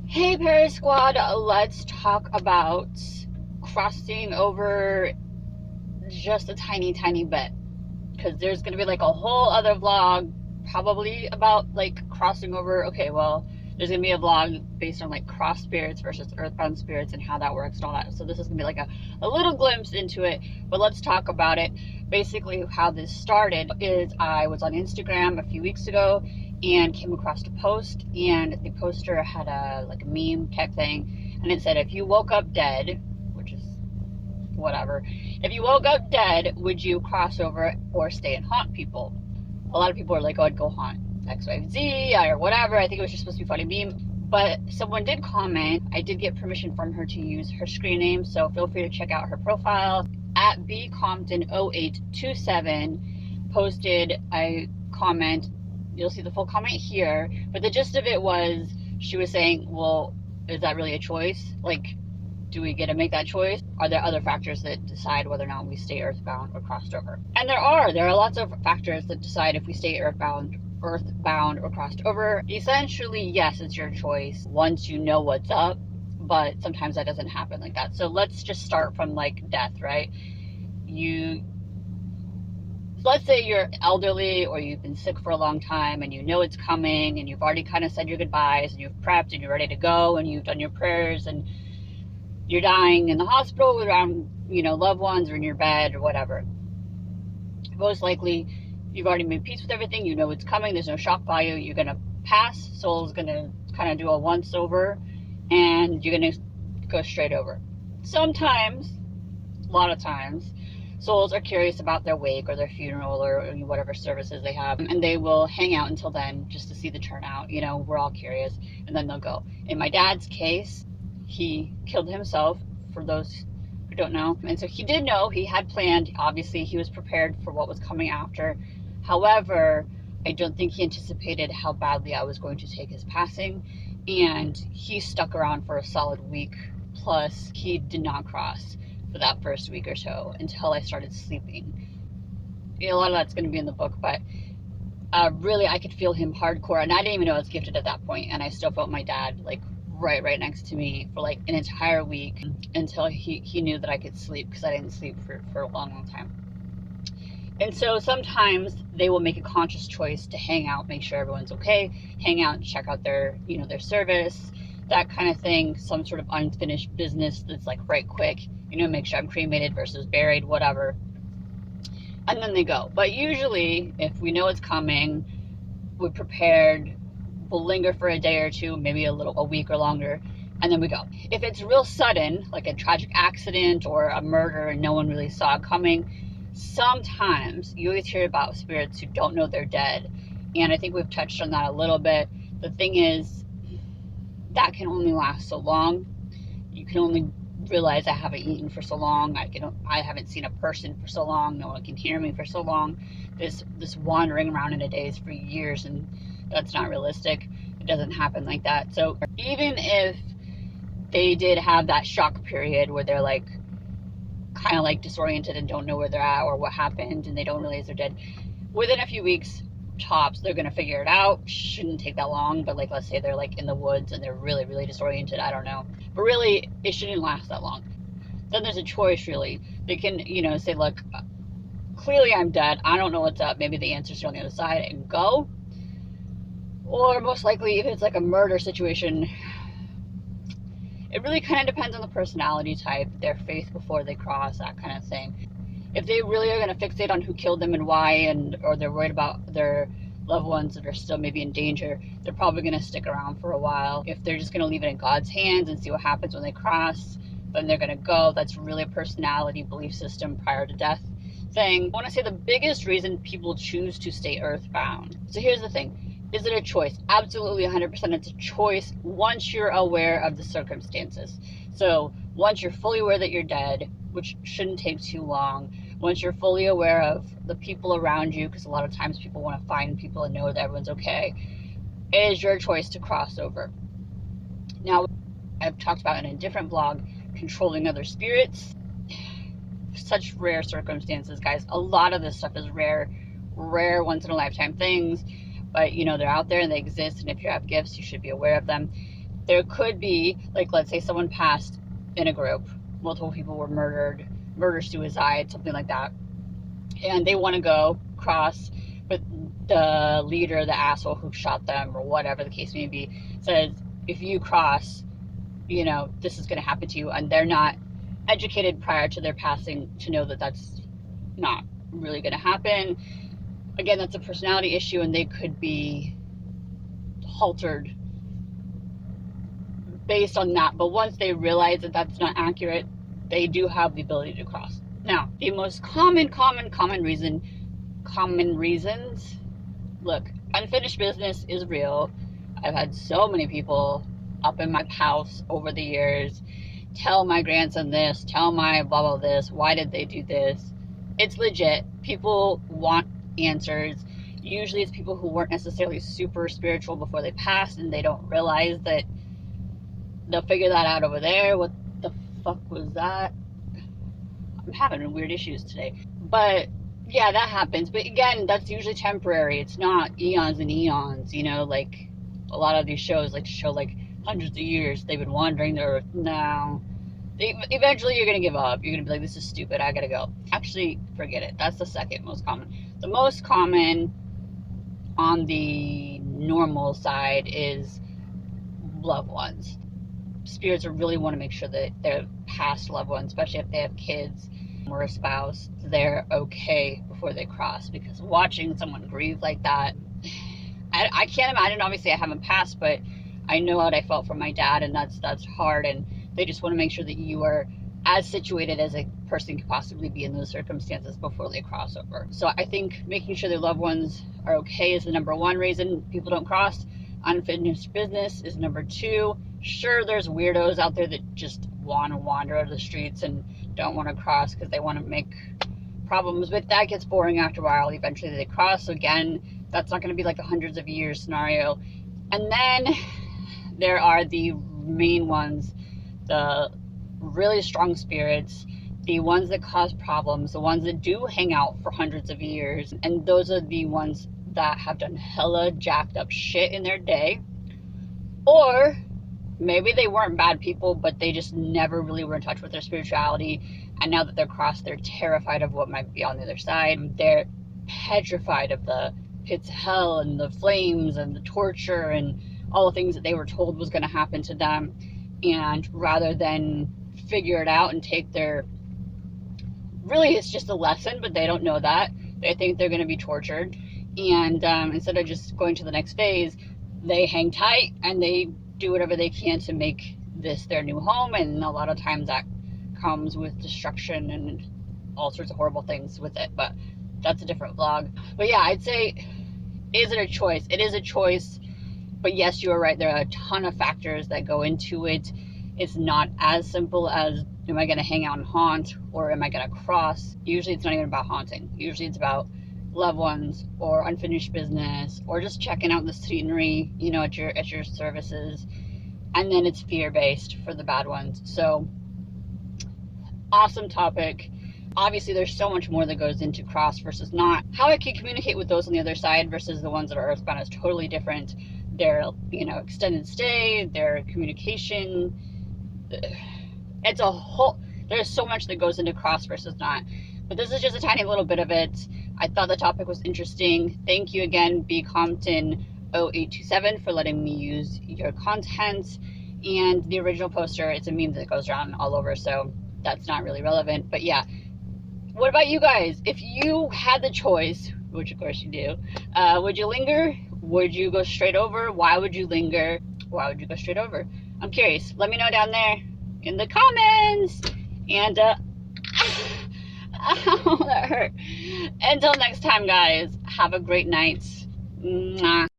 Hey Paris Squad, let's talk about crossing over just a tiny bit, because there's going to be like a whole other vlog probably about like crossing over. Okay, well, there's going to be a vlog based on like cross spirits versus earthbound spirits and how that works and all that. So this is going to be like a little glimpse into it, but let's talk about it. Basically how this started is I was on Instagram a few weeks ago and came across a post, and the poster had a like a meme type thing, and it said, if you woke up dead, which is whatever, if you woke up dead, would you cross over or stay and haunt people? A lot of people are like, oh, I'd go haunt XYZ or whatever. I think it was just supposed to be funny meme, but someone did comment. I did get permission from her to use her screen name, so feel free to check out her profile at bcompton0827. Posted a comment. You'll see the full comment here, but the gist of it was she was saying, well, is that really a choice? Like, do we get to make that choice? Are there other factors that decide whether or not we stay earthbound or crossed over? And there are lots of factors that decide if we stay earthbound or crossed over. Essentially, yes, it's your choice once you know what's up, but sometimes that doesn't happen like that. So let's just start from like death, right? Let's say you're elderly or you've been sick for a long time and you know it's coming and you've already kind of said your goodbyes and you've prepped and you're ready to go and you've done your prayers and you're dying in the hospital around, loved ones or in your bed or whatever. Most likely you've already made peace with everything. You know it's coming. There's no shock value. You're going to pass. Soul's going to kind of do a once over and you're going to go straight over. Sometimes, a lot of times, souls are curious about their wake or their funeral or whatever services they have, and they will hang out until then just to see the turnout. We're all curious, and then they'll go. In my dad's case, he killed himself, for those who don't know, and so he did know. He had planned. Obviously, he was prepared for what was coming after. However, I don't think he anticipated how badly I was going to take his passing, and he stuck around for a solid week plus. He did not cross for that first week or so until I started sleeping. A lot of that's going to be in the book, but really I could feel him hardcore, and I didn't even know I was gifted at that point, and I still felt my dad like right next to me for like an entire week until he knew that I could sleep, because I didn't sleep for a long time. And so sometimes they will make a conscious choice to hang out, make sure everyone's okay, hang out and check out their their service, that kind of thing, some sort of unfinished business that's like right quick, make sure I'm cremated versus buried, whatever. And then they go. But usually, if we know it's coming, we're prepared, we'll linger for a day or two, maybe a week or longer, and then we go. If it's real sudden, like a tragic accident or a murder and no one really saw it coming, sometimes you always hear about spirits who don't know they're dead. And I think we've touched on that a little bit. The thing is, that can only last so long. You can only realize I haven't eaten for so long. I haven't seen a person for so long. No one can hear me for so long. This wandering around in a day is for years, and that's not realistic. It doesn't happen like that. So even if they did have that shock period where they're like kind of like disoriented and don't know where they're at or what happened, and they don't realize they're dead, within a few weeks tops, they're gonna figure it out. Shouldn't take that long, but like let's say they're like in the woods and they're really disoriented, I don't know, but really it shouldn't last that long. Then there's a choice, really. They can say, look, clearly I'm dead, I don't know what's up, maybe the answer's on the other side, and go. Or most likely, if it's like a murder situation, it really kind of depends on the personality type, their faith before they cross, that kind of thing. If they really are going to fixate on who killed them and why, or they're worried about their loved ones that are still maybe in danger, they're probably going to stick around for a while. If they're just going to leave it in God's hands and see what happens when they cross, then they're going to go. That's really a personality, belief system, prior to death thing. I want to say the biggest reason people choose to stay earthbound. So here's the thing. Is it a choice? Absolutely 100% it's a choice once you're aware of the circumstances. So once you're fully aware that you're dead, which shouldn't take too long, once you're fully aware of the people around you, because a lot of times people want to find people and know that everyone's okay, it is your choice to cross over. Now, I've talked about in a different blog, controlling other spirits. Such rare circumstances, guys. A lot of this stuff is rare once in a lifetime things. but you know, they're out there and they exist, and if you have gifts, you should be aware of them. There could be, like, let's say someone passed in a group, multiple people were murdered, murder, suicide, something like that, and they want to go cross, but the leader, the asshole who shot them, or whatever the case may be, says, if you cross, you know, this is going to happen to you, and they're not educated prior to their passing to know that that's not really going to happen. Again, that's a personality issue, and they could be haltered based on that. But once they realize that that's not accurate, they do have the ability to cross. Now, the most common reasons, look, unfinished business is real. I've had so many people up in my house over the years tell my grandson this, tell my blah blah this, why did they do this? It's legit. People want answers. Usually it's people who weren't necessarily super spiritual before they passed, and they don't realize that they'll figure that out over there. What the fuck was that? I'm having weird issues today. But yeah, that happens. But again, that's usually temporary. It's not eons and eons, you know, like a lot of these shows like to show like hundreds of years they've been wandering the earth. No. Eventually you're going to give up. You're going to be like, this is stupid, I gotta go. Actually, forget it. That's the second most common. The most common on the normal side is loved ones. Spirits really want to make sure that their past loved ones, especially if they have kids or a spouse, they're okay before they cross, because watching someone grieve like that, I can't imagine. Obviously I haven't passed, but I know what I felt from my dad, and that's hard, and they just want to make sure that you are as situated as a person could possibly be in those circumstances before they cross over. So I think making sure their loved ones are okay is the number one reason people don't cross. Unfinished business is number two. Sure, there's weirdos out there that just want to wander out of the streets and don't want to cross because they want to make problems, but that gets boring after a while. Eventually they cross. So again, that's not going to be like a hundreds of years scenario. And then there are the main ones, the really strong spirits, the ones that cause problems, the ones that do hang out for hundreds of years, and those are the ones that have done hella jacked up shit in their day. Or maybe they weren't bad people, but they just never really were in touch with their spirituality, and now that they're crossed, they're terrified of what might be on the other side. They're petrified of the pits of hell and the flames and the torture and all the things that they were told was going to happen to them. And rather than figure it out and take their, really it's just a lesson, but they don't know that. They think they're going to be tortured. And instead of just going to the next phase, they hang tight and they do whatever they can to make this their new home. And a lot of times that comes with destruction and all sorts of horrible things with it. But that's a different vlog. But yeah, I'd say, is it a choice? It is a choice. But yes, you are right. There are a ton of factors that go into it. It's not as simple as, am I going to hang out and haunt, or am I going to cross? Usually it's not even about haunting. Usually it's about loved ones or unfinished business, or just checking out the scenery, you know, at your services. And then it's fear-based for the bad ones. So awesome topic. Obviously there's so much more that goes into cross versus not. How I can communicate with those on the other side versus the ones that are earthbound is totally different. Their, you know, extended stay, their communication, it's a whole, there's so much that goes into cross versus not. But this is just a tiny little bit of it. I thought the topic was interesting. Thank you again, B Compton 0827, for letting me use your content. And the original poster, it's a meme that goes around all over, so that's not really relevant. But yeah, what about you guys? If you had the choice, which of course you do, would you linger? Would you go straight over? Why would you linger? Why would you go straight over? I'm curious. Let me know down there in the comments. And ow, that hurt. Until next time, guys, have a great night. Mwah.